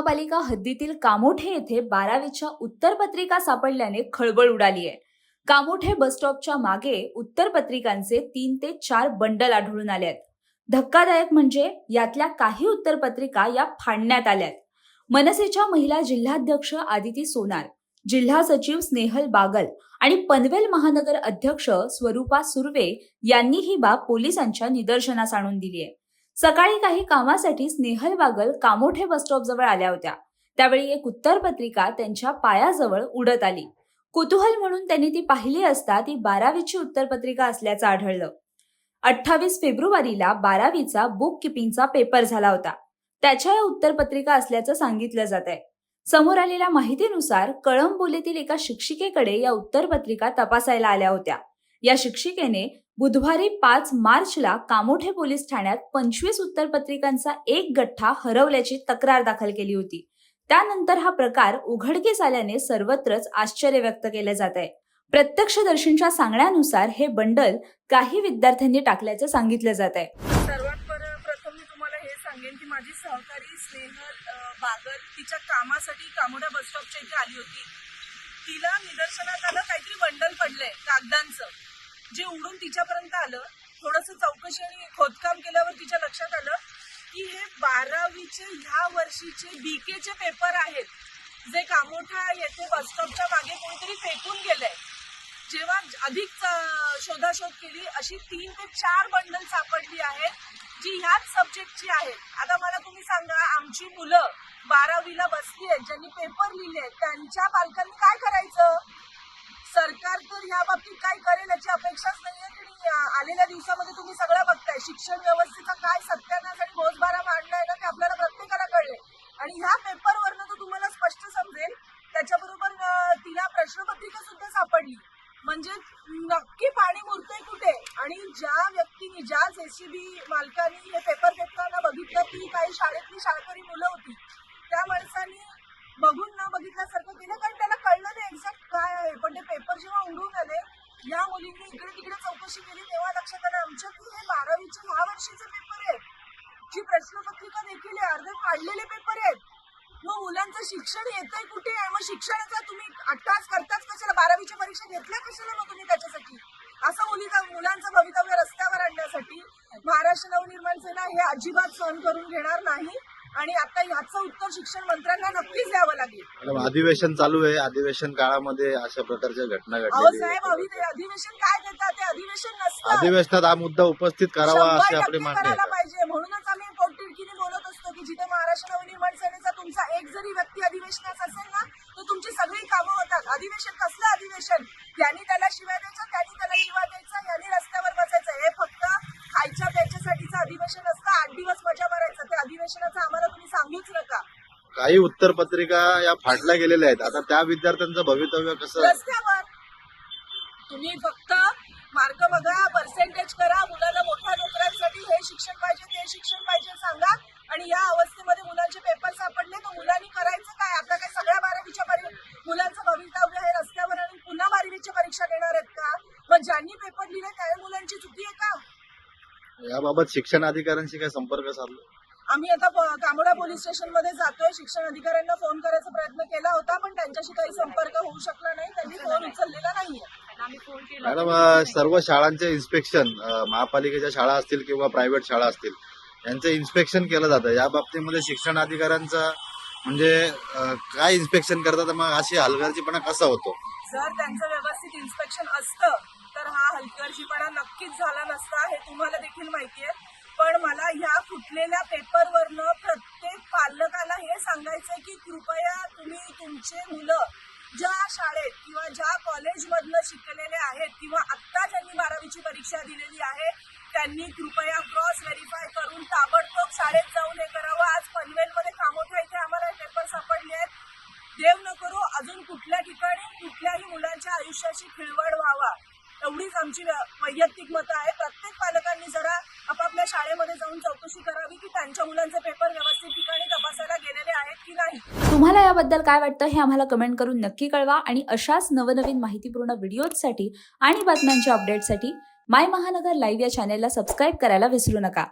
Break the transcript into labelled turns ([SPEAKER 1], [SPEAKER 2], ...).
[SPEAKER 1] महापालिका हद्दीतील कामोठे येथे 12वीच्या उत्तरपत्रिका सापडल्याने खळबळ उडाली आहे. कामोठे बसस्टॉपच्या मागे उत्तरपत्रिकांचे 3 ते 4 बंडल आढळून आले आहेत. धक्कादायक म्हणजे यातल्या काही उत्तरपत्रिका या फाडण्यात आल्यात. मनसेच्या महिला जिल्हाध्यक्ष आदिती सोनार, जिल्हा सचिव स्नेहल बागल आणि पनवेल महानगर अध्यक्ष स्वरूपा सुर्वे यांनी ही बाब पोलिसांच्या निदर्शनास आणून दिली आहे. सकाळी काही कामासाठी स्नेहल बागल कामोठे बसस्टॉप जवळ आल्या होत्या. त्यावेळी एक उत्तरपत्रिका त्यांच्या पायाजवळ उडत आली. कुतूहल म्हणून त्यांनी ती पाहिली असता ती 12वीची उत्तरपत्रिका असल्याचं आढळलं. 28 फेब्रुवारीला 12वीचा बुक किपिंगचा पेपर झाला होता. त्याच्या या उत्तरपत्रिका असल्याचं सांगितलं जात आहे. समोर आलेल्या माहितीनुसार कळंबोलीतील एका शिक्षिकेकडे या उत्तरपत्रिका तपासायला आल्या होत्या. या शिक्षिकेने बुधवारी 5 मार्चला कामोठे पोलीस ठाण्यात 25 उत्तरपत्रिकांचा एक गठ्ठा हरवल्याची तक्रार दाखल केली होती. त्यानंतर हा प्रकार उघडकीस आल्याने सर्वत्रच आश्चर्य व्यक्त केले जात आहे. प्रत्यक्षदर्शींच्या सांगण्यानुसार हे बंडल काही विद्यार्थ्यांनी टाकल्याचं सांगितलं जात आहे.
[SPEAKER 2] सर्वात प्रथम मी तुम्हाला हे सांगेन की माझी सहकारी स्नेहल बागल तिच्या कामासाठी कामोठा बसस्टॉपच्या इथे आली होती. तिला निदर्शनात आलं काहीतरी बंडल पडलंय कागदांचं, जे उडून तिच्यापर्यंत आलं. थोडंसं चौकशी आणि खोदकाम केल्यावर तिच्या लक्षात आलं की हे 12वीचे ह्या वर्षीचे बीकेचे पेपर आहेत, जे कामोठा येथे बसस्टॉपच्या मागे कोणतरी फेकून गेलंय. जेव्हा अधिक शोधाशोध केली, अशी 3 ते 4 बंडल सापडली आहेत, जी ह्याच सब्जेक्टची आहेत. आता मला तुम्ही सांगा, आमची मुलं 12वीला बसली आहेत, ज्यांनी पेपर लिहिले आहेत, त्यांच्या पालकांनी काय करायचं? सरकार तर ह्या बाबतीत काय करेल याची अपेक्षाच नाहीये. आणि आलेल्या दिवसामध्ये तुम्ही सगळं बघताय, शिक्षण व्यवस्थेचा काय सत्यानाश आणि बोजबारा मांडलाय ना, ते आपल्याला प्रत्येकाला कळले. आणि ह्या पेपरवरनं तर तुम्हाला स्पष्ट समजेल. त्याच्याबरोबर तिला प्रश्नपत्रिका सुद्धा सापडली. म्हणजे नक्की पाणी मुरतंय कुठे? आणि ज्या व्यक्तीने, ज्या जेसीबी मालकांनी हे पेपर फेकताना बघितलं, ती काही शाळेतली शाळकरी मुलं होती. त्या माणसांनी बघून न बघितल्यासारखं केलं, कारण त्याला कळलं नाही एक्झॅक्ट काय आहे. पण ते पेपर जेव्हा उडून आले, या मुलींनी इकडे तिकडे चौकशी केली, तेव्हा लक्षात आलं आमच्या की हे 12वीचे ह्या वर्षीचे पेपर आहेत, जी प्रश्नपत्रिका देखील आहे, अर्धे फाडलेले पेपर आहेत. मग मुलांचं शिक्षण येतंय कुठे? मग शिक्षणाचा तुम्ही अट्टास करताच कशाला? 12वीच्या परीक्षा घेतल्या कशाला मग तुम्ही त्याच्यासाठी? असं मुलांचं भवितव्य रस्त्यावर आणण्यासाठी महाराष्ट्र नवनिर्माण सेना हे अजिबात सहन करून घेणार नाही. आणि आता ह्याचं उत्तर शिक्षण मंत्र्यांना नक्कीच द्यावं लागेल.
[SPEAKER 3] अधिवेशन चालू आहे, अधिवेशन काळामध्ये अशा प्रकारच्या घटना
[SPEAKER 2] घडल्या. साहेब, अधिवेशन काय देतात? ते अधिवेशन नसतं.
[SPEAKER 3] अधिवेशनात हा मुद्दा उपस्थित करावा अशी आपली मागणी
[SPEAKER 2] करायला पाहिजे. म्हणूनच आम्ही पोटतिडकीने बोलत असतो की जिथे महाराष्ट्र नवनिर्माण सेनेचा तुमचा एक जरी व्यक्ती अधिवेशनात असेल ना, तर तुमची सगळी कामं होतात. अधिवेशन कसलं अधिवेशन? यांनी त्याला शिवाय द्यायचं, त्यांनी त्याला शिवाय द्यायचं, यांनी रस्त्यावर बसायचं. हे फक्त खायच्या प्यायच्यासाठीचं अधिवेशन असतं. 8 दिवस मजा मारायचं. ते अधिवेशनाचं आम्हाला तुम्ही सांगूच नका.
[SPEAKER 3] काही उत्तरपत्रिका या फाटल्या गेलेल्या आहेत. आता त्या विद्यार्थ्यांचं भवितव्य कसं?
[SPEAKER 2] रस्त्यावर तुम्ही फक्त मार्क बघा, पर्सेंटेज करा, मुलाला मोठ्या नोकऱ्यांसाठी हे शिक्षण पाहिजे, ते शिक्षण पाहिजे सांगा. आणि या अवस्थेमध्ये मुलांचे पेपर सापडले, तर मुलांनी करायचं काय? आता काय सगळ्या 12वीच्या मुलांचं भवितव्य हे रस्त्यावर आणि पुन्हा 12वीची परीक्षा घेणार आहेत का? मग ज्यांनी पेपर लिहिले त्या मुलांची चुकी आहे का?
[SPEAKER 3] याबाबत शिक्षण अधिकाऱ्यांशी काय संपर्क साधला?
[SPEAKER 2] आम्ही आता कामोठा पोलीस स्टेशन मध्ये जातोय. शिक्षण अधिकाऱ्यांना फोन करायचा प्रयत्न केला होता, पण त्यांच्याशी काही संपर्क होऊ शकला नाही. त्यांनी फोन उचललेला नाहीये.
[SPEAKER 3] मॅडम, सर्व शाळांचे इन्स्पेक्शन, महापालिकेच्या शाळा असतील किंवा प्रायव्हेट शाळा असतील, यांचं इन्स्पेक्शन केलं जातं. या बाबतीमध्ये शिक्षण अधिकाऱ्यांचा म्हणजे काय इन्स्पेक्शन करतात? मग अशी हलगर्जीपणा कसा होतो?
[SPEAKER 2] जर त्यांचं व्यवस्थित इन्स्पेक्शन असतं तर हा हलगर्जीपणा नक्कीच झाला नसता, हे तुम्हाला देखील माहिती आहे. पण मला ह्या फुटलेल्या पेपरवरनं प्रत्येक पालकाला हे सांगायचंय की कृपया तुम्ही तुमचे मुलं ज्या शाळेत किंवा ज्या कॉलेजमधनं शिकलेले आहेत किंवा आत्ता ज्यांनी 12वीची परीक्षा दिलेली आहे, त्यांनी कृपया क्रॉस व्हेरीफाय करून ताबडतोब शाळेत जाऊन हे करावं. आज पनवेलमध्ये कामोठा इथे आम्हाला हे पेपर सापडले आहेत. देव न करो अजून कुठल्या ठिकाणी कुठल्याही मुलांच्या आयुष्याची खिळवाड व्हावा, एवढीच आमची वैयक्तिक मतं आहे. प्रत्येक पालकांनी जरा आपापल्या शाळेमध्ये जाऊन चौकशी करावी की त्यांच्या मुलांचे पेपर व्यवस्थित ठिकाणी तपासायला गेलेले आहेत की नाही.
[SPEAKER 1] तुम्हाला याबद्दल काय वाटतं हे आम्हाला कमेंट करून नक्की कळवा. आणि अशाच नवनवीन माहितीपूर्ण व्हिडिओजसाठी आणि बातम्यांच्या अपडेटसाठी माय महानगर लाईव्ह या चॅनेलला सबस्क्राईब करायला विसरू नका.